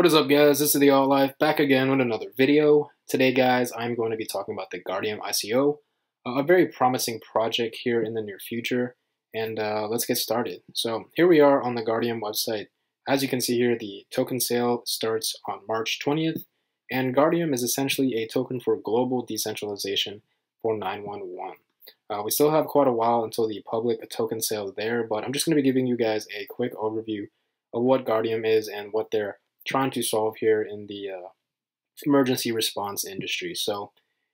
What is up, guys? This is the All Life back again with another video. Today, guys, I'm going to be talking about the Guardium ICO, a very promising project here in the near future. And let's get started. So here we are on the Guardium website. As you can see here, the token sale starts on March 20th, and Guardium is essentially a token for global decentralization for 911. We still have quite a while until the public token sale there, but I'm just going to be giving you guys a quick overview of what Guardium is and what they're trying to solve here in the emergency response industry. So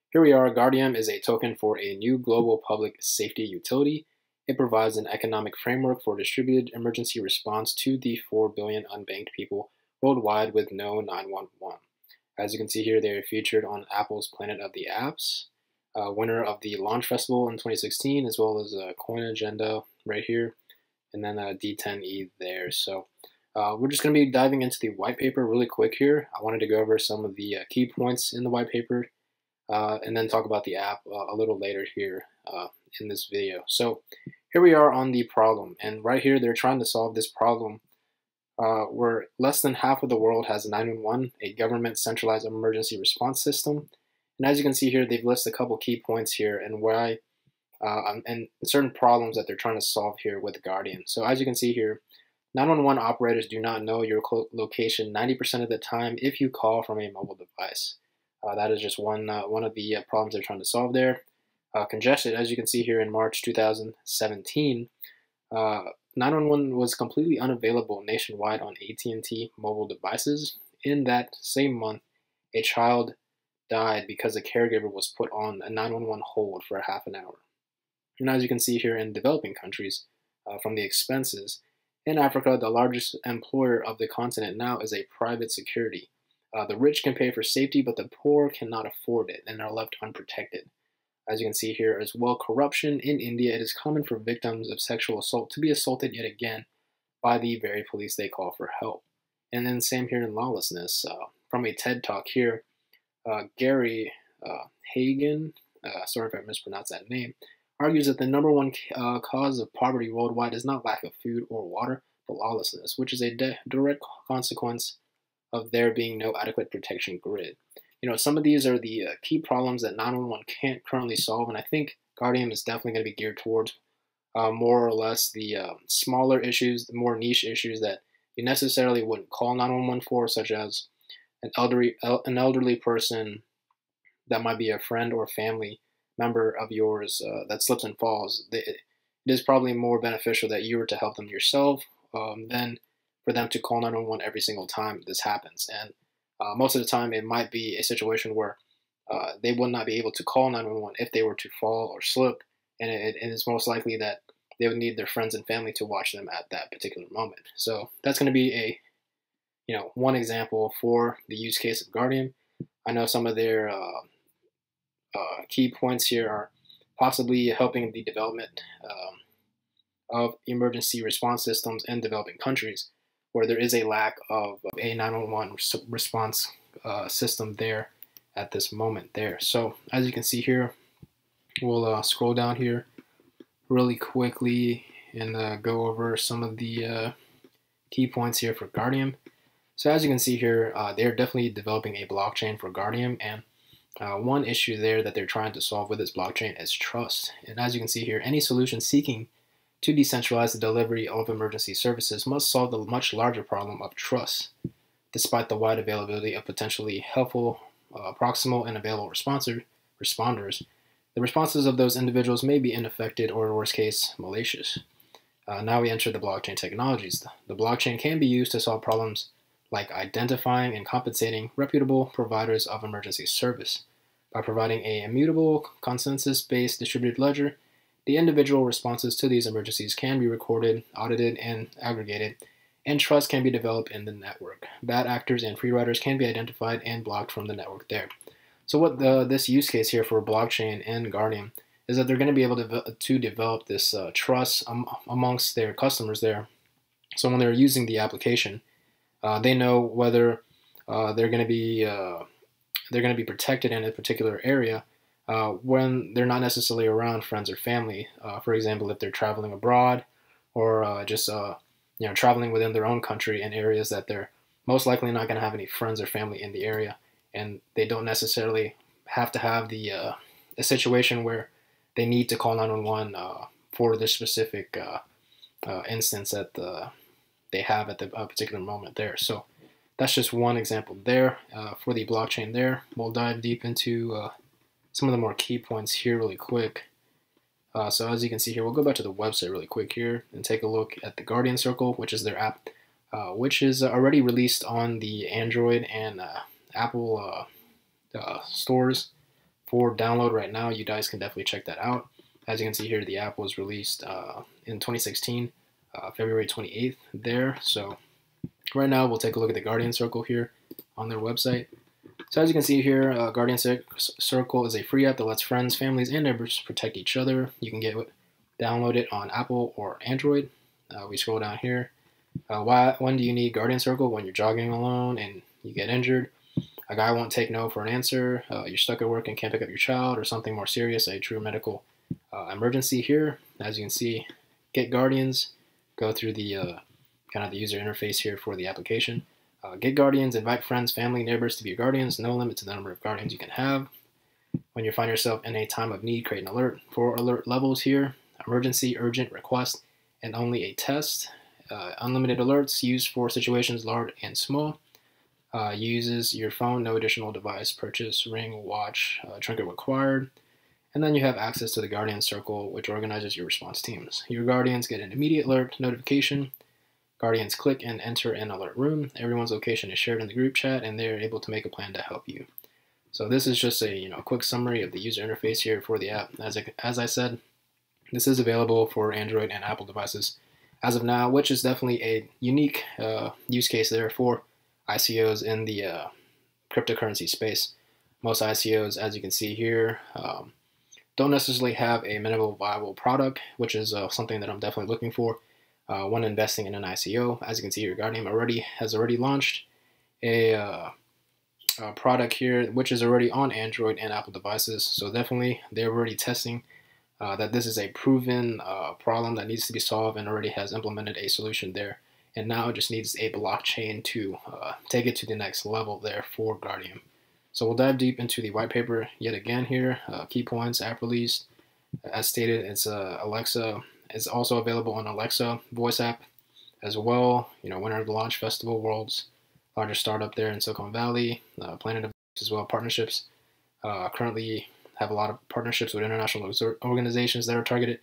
here we are. Guardium is a token for a new global public safety utility. It provides an economic framework for distributed emergency response to the 4 billion unbanked people worldwide with no 911. As you can see here, they are featured on Apple's Planet of the Apps, winner of the Launch Festival in 2016, as well as Coin Agenda right here, and then D10E there. So we're just going to be diving into the white paper really quick here. I wanted to go over some of the key points in the white paper and then talk about the app a little later here in this video. So here we are on the problem, and right here they're trying to solve this problem where less than half of the world has 911, a government centralized emergency response system. And as you can see here, they've listed a couple key points here and why and certain problems that they're trying to solve here with Guardium. So as you can see here, 911 operators do not know your location 90% of the time if you call from a mobile device. That is just one of the problems they're trying to solve there. Congestion, as you can see here in March 2017, 911 was completely unavailable nationwide on AT&T mobile devices. In that same month, a child died because a caregiver was put on a 911 hold for half an hour. And as you can see here in developing countries, from the expenses, in Africa, the largest employer of the continent now is a private security. The rich can pay for safety, but the poor cannot afford it and are left unprotected. As you can see here as well, corruption in India, it is common for victims of sexual assault to be assaulted yet again by the very police they call for help. And then same here in lawlessness. From a TED Talk here, Gary Hagen, sorry if I mispronounced that name, argues that the number one cause of poverty worldwide is not lack of food or water, but lawlessness, which is a direct consequence of there being no adequate protection grid. You know, some of these are the key problems that 911 can't currently solve, and I think Guardium is definitely going to be geared towards more or less the smaller issues, the more niche issues that you necessarily wouldn't call 911 for, such as an elderly person that might be a friend or family member of yours that slips and falls. It is probably more beneficial that you were to help them yourself than for them to call 911 every single time this happens. And most of the time, it might be a situation where they would not be able to call 911 if they were to fall or slip, and it's most likely that they would need their friends and family to watch them at that particular moment. So that's going to be one example for the use case of Guardium. I know some of their key points here are possibly helping the development of emergency response systems in developing countries where there is a lack of a 911 response system there at this moment there. So as you can see here, we'll scroll down here really quickly and go over some of the key points here for Guardium. So as you can see here, they're definitely developing a blockchain for Guardium, and one issue there that they're trying to solve with this blockchain is trust. And as you can see here, any solution seeking to decentralize the delivery of emergency services must solve the much larger problem of trust. Despite the wide availability of potentially helpful, proximal, and available responders, the responses of those individuals may be ineffective or, in worst case, malicious. Now we enter the blockchain technologies. The blockchain can be used to solve problems like identifying and compensating reputable providers of emergency service. By providing a immutable, consensus-based distributed ledger, the individual responses to these emergencies can be recorded, audited, and aggregated, and trust can be developed in the network. Bad actors and free riders can be identified and blocked from the network there. So what this use case here for blockchain and Guardium is that they're going to be able to develop this trust amongst their customers there. So when they're using the application, they know whether they're going to be protected in a particular area when they're not necessarily around friends or family. For example, if they're traveling abroad or just traveling within their own country in areas that they're most likely not going to have any friends or family in the area, and they don't necessarily have to have a situation where they need to call 911 for this specific instance that they have at the particular moment there. So that's just one example there for the blockchain there. We'll dive deep into some of the more key points here really quick. So as you can see here, we'll go back to the website really quick here and take a look at the Guardian Circle, which is their app, which is already released on the Android and Apple stores for download right now. You guys can definitely check that out. As you can see here, the app was released in 2016, February 28th there. So right now we'll take a look at the Guardian Circle here on their website. So as you can see here, Guardian Circle is a free app that lets friends, families, and neighbors protect each other. You can download it on Apple or Android. We scroll down here. When do you need Guardian Circle? When you're jogging alone and you get injured. A guy won't take no for an answer. You're stuck at work and can't pick up your child, or something more serious, a true medical emergency here. As you can see, get Guardians. Go through the kind of the user interface here for the application. Get Guardians, invite friends, family, neighbors to be your guardians. No limit to the number of guardians you can have. When you find yourself in a time of need, create an alert. 4 alert levels here: emergency, urgent, request, and only a test. Unlimited alerts used for situations large and small. Uses your phone, no additional device purchase, ring, watch, trinket required. And then you have access to the Guardian Circle, which organizes your response teams. Your Guardians get an immediate alert notification. Guardians click and enter an alert room. Everyone's location is shared in the group chat, and they are able to make a plan to help you. So this is just a quick summary of the user interface here for the app. As I said, this is available for Android and Apple devices as of now, which is definitely a unique use case there for ICOs in the cryptocurrency space. Most ICOs, as you can see here, don't necessarily have a minimal viable product, which is something that I'm definitely looking for when investing in an ICO. As you can see here, Guardian has already launched a product here, which is already on Android and Apple devices. So definitely they're already testing that this is a proven problem that needs to be solved, and already has implemented a solution there. And now it just needs a blockchain to take it to the next level there for Guardian. So we'll dive deep into the white paper yet again here. Key points, app release. As stated, it's Alexa. It's also available on Alexa voice app as well. Winner of the Launch Festival, world's largest startup there in Silicon Valley. Planet of as well, partnerships. Currently have a lot of partnerships with international organizations that are targeted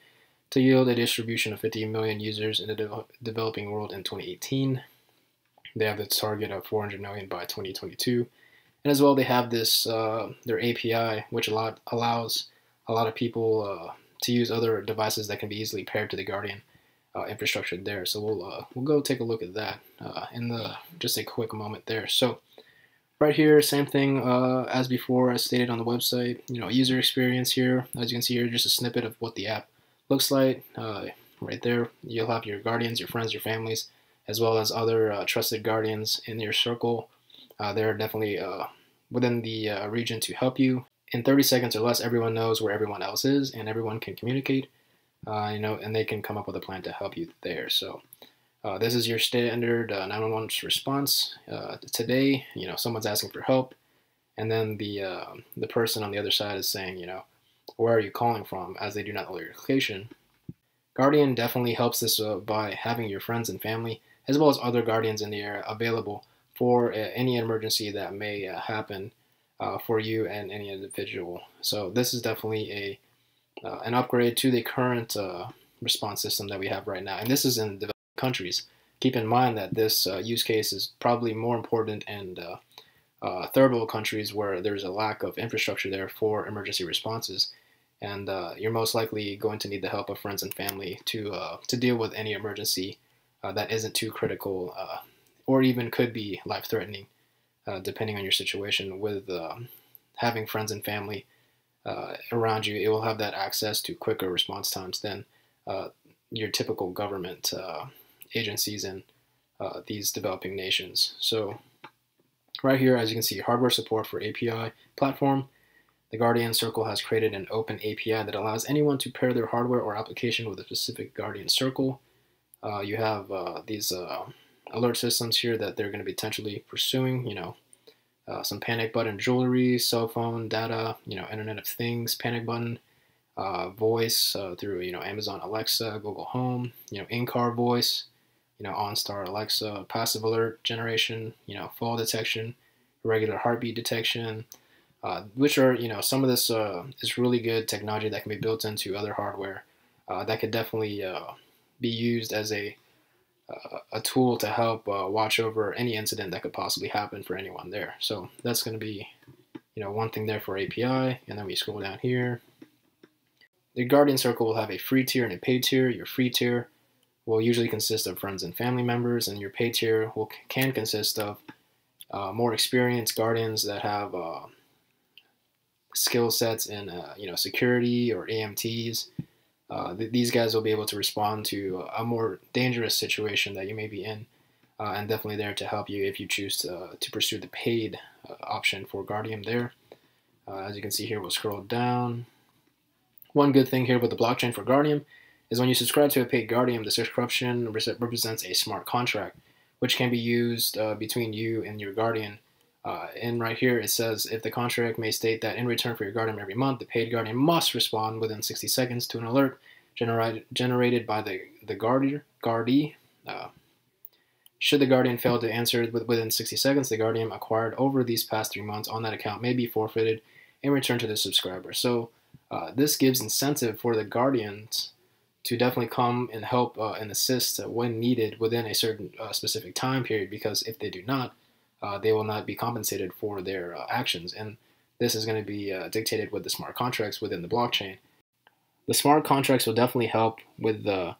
to yield a distribution of 50 million users in the developing world in 2018. They have the target of 400 million by 2022. And as well, they have this, their API, which allows a lot of people to use other devices that can be easily paired to the Guardian infrastructure there. So we'll go take a look at that in just a quick moment there. So right here, same thing as before, as stated on the website. User experience here. As you can see here, just a snippet of what the app looks like. Right there, you'll have your guardians, your friends, your families, as well as other trusted guardians in your circle. They're definitely within the region to help you. In 30 seconds or less, everyone knows where everyone else is, and everyone can communicate, and they can come up with a plan to help you there. So this is your standard 911 response. Today, someone's asking for help, and then the person on the other side is saying, where are you calling from, as they do not know your location. Guardian definitely helps this by having your friends and family, as well as other guardians in the area, available for any emergency that may happen for you and any individual. So this is definitely an upgrade to the current response system that we have right now. And this is in developing countries. Keep in mind that this use case is probably more important in third world countries where there's a lack of infrastructure there for emergency responses. And you're most likely going to need the help of friends and family to deal with any emergency that isn't too critical or even could be life-threatening, depending on your situation. With having friends and family around you, it will have that access to quicker response times than your typical government agencies in these developing nations. So right here, as you can see, hardware support for API platform. The Guardian Circle has created an open API that allows anyone to pair their hardware or application with a specific Guardian Circle. You have these alert systems here that they're going to be potentially pursuing. Some panic button jewelry, cell phone data, Internet of Things, panic button, voice through Amazon Alexa, Google Home, in-car voice, OnStar Alexa, passive alert generation, fall detection, regular heartbeat detection, which are some of this is really good technology that can be built into other hardware that could definitely be used as a tool to help watch over any incident that could possibly happen for anyone there. So that's going to be one thing there for API. And then we scroll down here. The Guardian Circle will have a free tier and a paid tier. Your free tier will usually consist of friends and family members, and your paid tier can consist of more experienced Guardians that have skill sets in security or AMTs. These guys will be able to respond to a more dangerous situation that you may be in, and definitely there to help you if you choose to pursue the paid option for Guardium there. As you can see here, we'll scroll down. One good thing here with the blockchain for Guardium is when you subscribe to a paid Guardium, the subscription represents a smart contract, which can be used between you and your Guardian. And right here it says, if the contract may state that in return for your Guardian every month, the paid Guardian must respond within 60 seconds to an alert generated by the Guardie. Should the Guardian fail to answer within 60 seconds, the Guardian acquired over these past 3 months on that account may be forfeited and returned to the subscriber. So this gives incentive for the Guardians to definitely come and help and assist when needed within a certain specific time period, because if they do not, they will not be compensated for their actions. And this is going to be dictated with the smart contracts within the blockchain. The smart contracts will definitely help with the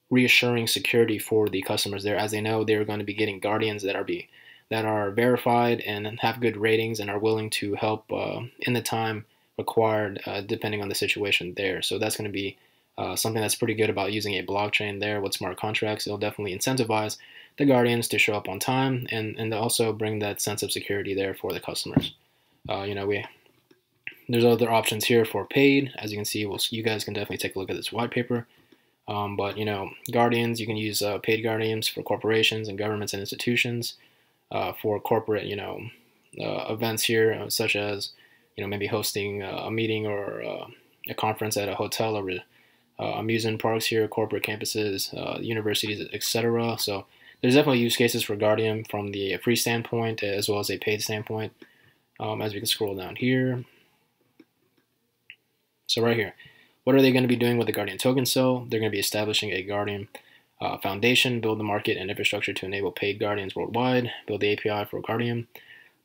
reassuring security for the customers there, as they know they're going to be getting Guardians that are verified and have good ratings and are willing to help in the time required depending on the situation there. So that's going to be something that's pretty good about using a blockchain there with smart contracts. It'll definitely incentivize the Guardians to show up on time and also bring that sense of security there for the customers. There's other options here for paid. As you can see, you guys can definitely take a look at this white paper. But Guardians, you can use paid Guardians for corporations and governments and institutions, for corporate events here, such as maybe hosting a meeting or a conference at a hotel or amusement parks here, corporate campuses, universities, etc. So there's definitely use cases for Guardium from the free standpoint as well as a paid standpoint. As we can scroll down here. So right here, what are they going to be doing with the Guardian token cell? They're going to be establishing a Guardian foundation, build the market and infrastructure to enable paid Guardians worldwide, build the API for Guardium,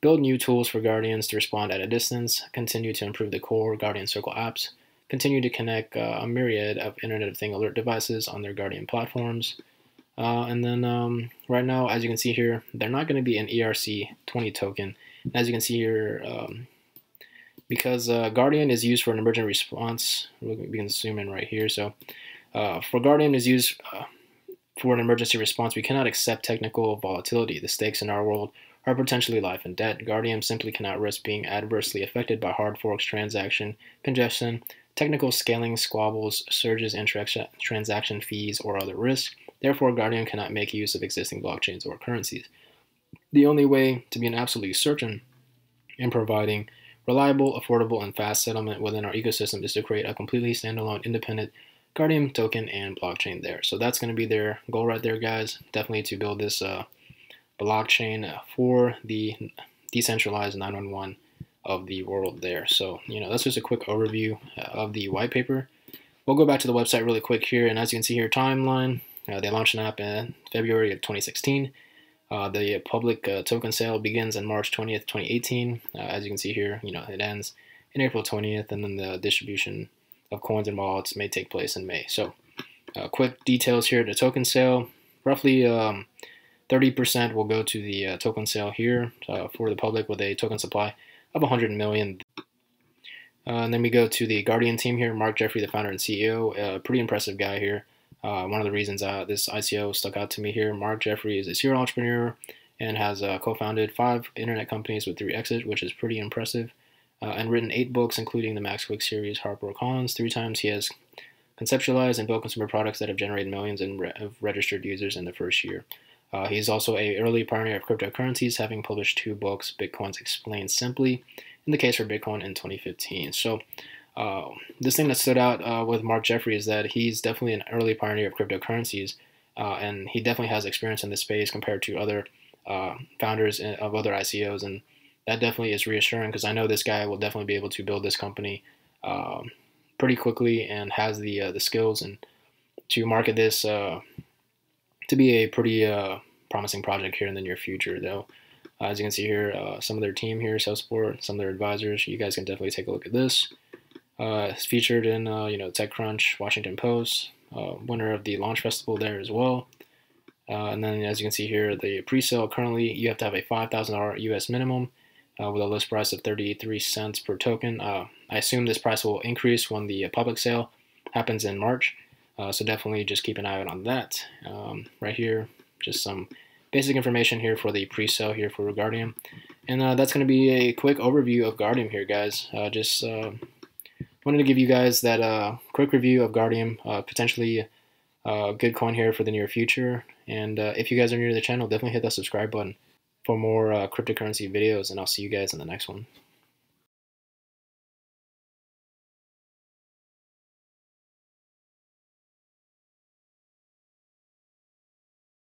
build new tools for Guardians to respond at a distance, continue to improve the core Guardian Circle apps, continue to connect a myriad of Internet of Things alert devices on their Guardian platforms. And then right now, as you can see here, they're not going to be an ERC20 token. As you can see here, because Guardian is used for an emergent response, we can zoom in right here. So for Guardian is used for an emergency response, we cannot accept technical volatility. The stakes in our world are potentially life and death. Guardian simply cannot risk being adversely affected by hard forks, transaction congestion, technical scaling, squabbles, surges in transaction fees, or other risks. Therefore, Guardian cannot make use of existing blockchains or currencies. The only way to be an absolutely certain in providing reliable, affordable, and fast settlement within our ecosystem is to create a completely standalone, independent Guardian token and blockchain there. So that's going to be their goal right there, guys. Definitely to build this blockchain for the decentralized 911 of the world there. So, that's just a quick overview of the white paper. We'll go back to the website really quick here, and as you can see here, timeline. They launched an app in February of 2016. The public token sale begins on March 20th, 2018. As you can see here, it ends in April 20th, and then the distribution of coins and wallets may take place in May. So, quick details here. The token sale, roughly 30% will go to the token sale here for the public with a token supply of 100 million. And then we go to the Guardian team here. Mark Jeffrey, the founder and CEO, pretty impressive guy here. One of the reasons this ICO stuck out to me here, Mark Jeffrey is a serial entrepreneur and has co-founded 5 internet companies with 3 exits, which is pretty impressive, and written 8 books, including the Max Quick series, Harper Collins. 3 times he has conceptualized and built consumer products that have generated millions of registered users in the first year. He's also an early pioneer of cryptocurrencies, having published 2 books, Bitcoins Explained Simply, and The Case for Bitcoin in 2015. So this thing that stood out with Mark Jeffrey is that he's definitely an early pioneer of cryptocurrencies, and he definitely has experience in this space compared to other founders of other ICOs, and that definitely is reassuring because I know this guy will definitely be able to build this company pretty quickly and has the skills and to market this to be a pretty promising project here in the near future, though. As you can see here, some of their team here, self-support, some of their advisors, you guys can definitely take a look at this. It's featured in TechCrunch, Washington Post, winner of the launch festival there as well. And then as you can see here, the pre-sale currently, you have to have a $5,000 US minimum with a list price of 33 cents per token. I assume this price will increase when the public sale happens in March. So definitely just keep an eye out on that. Right here, just some basic information here for the pre-sale here for Guardium. And that's going to be a quick overview of Guardium here, guys. Just wanted to give you guys that quick review of Guardium, potentially a good coin here for the near future. And if you guys are new to the channel, definitely hit that subscribe button for more cryptocurrency videos, and I'll see you guys in the next one.